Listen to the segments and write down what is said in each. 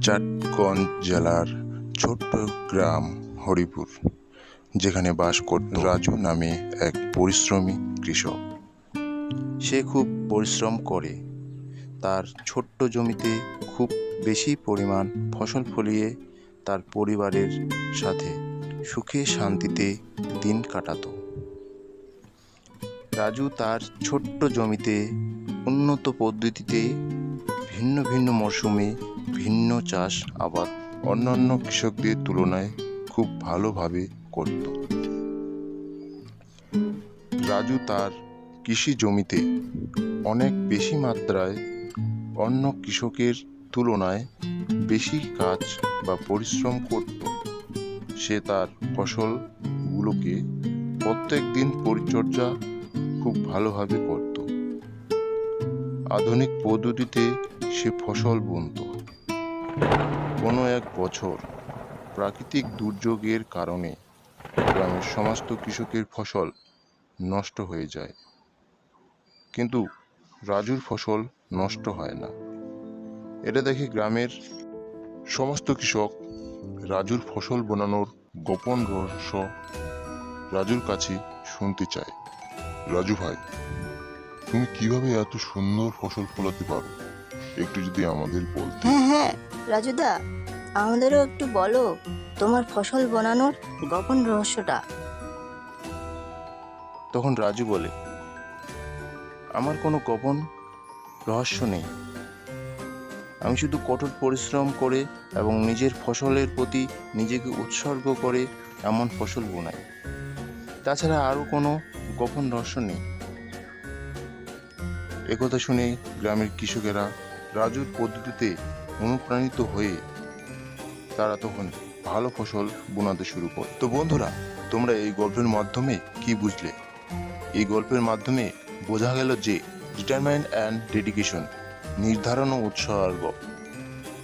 চাটগঞ্জ জেলার ছোট্ট গ্রাম হরিপুর, যেখানে বাস করত রাজু নামে এক পরিশ্রমী কৃষক। সে খুব পরিশ্রম করে তার ছোট্ট জমিতে খুব বেশি পরিমাণ ফসল ফলিয়ে তার পরিবারের সাথে সুখে শান্তিতে দিন কাটাতো। রাজু তার ছোট্ট জমিতে উন্নত পদ্ধতিতে ভিন্ন ভিন্ন মরশুমে ভিন্ন চাষ আবাদ অন্যান্য কৃষকদের তুলনায় খুব ভালোভাবে করত। রাজু তার কৃষি জমিতে অনেক বেশি মাত্রায় অন্য কৃষকের তুলনায় বেশি কাজ বা পরিশ্রম করত। সে তার ফসলগুলোকে প্রত্যেক দিন পরিচর্যা খুব ভালোভাবে করত। আধুনিক পদ্ধতিতে সে ফসল বুনত। কোনো এক বছর প্রাকৃতিক দুর্যোগের কারণে গ্রামের সমস্ত কৃষকের ফসল নষ্ট হয়ে যায়, কিন্তু রাজুর ফসল নষ্ট হয় না। এটা দেখে গ্রামের সমস্ত কৃষক রাজুর ফসল বানানোর গোপন রহস্য রাজুর কাছে শুনতে চায়। রাজু ভাই, তুমি কিভাবে এত সুন্দর ফসল ফলাতে পারো, একটু যদি আমাদের বলতে। হ্যাঁ রাজুদা, আমাদেরও একটু বলো তোমার ফসল বানানোর গোপন রহস্যটা। তখন রাজু বলে, আমার কোনো গোপন রহস্য নেই। আমি শুধু কঠোর পরিশ্রম করে এবং নিজের ফসলের প্রতি নিজেকে উৎসর্গ করে এমন ফসল বোনাই। তাছাড়া আরও কোনো গোপন রহস্য নেই। একথা শুনে গ্রামের কৃষকেরা রাজুর পদ্ধতিতে অনুপ্রাণিত হয়ে তারা তখন ভালো ফসল বোনাতে শুরু করে। তো বন্ধুরা, তোমরা এই গল্পের মাধ্যমে কি বুঝলে? এই গল্পের মাধ্যমে বোঝা গেল যে ডিটারমাইন্ড অ্যান্ড ডেডিকেশন, নির্ধারণ ও উৎসর্গ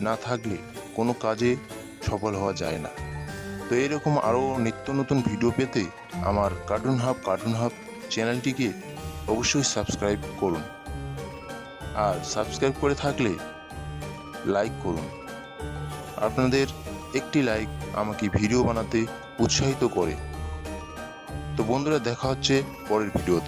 না থাকলে কোনো কাজে সফল হওয়া যায় না। তো এরকম আরও নিত্য নতুন ভিডিও পেতে আমার কার্টুন হাব চ্যানেলটিকে অবশ্যই সাবস্ক্রাইব করুন। আর সাবস্ক্রাইব করে থাকলে লাইক করুন। আপনাদের একটি লাইক আমাকে ভিডিও বানাতে উৎসাহিত করে। তো বন্ধুরা, দেখা হচ্ছে পরের ভিডিওতে।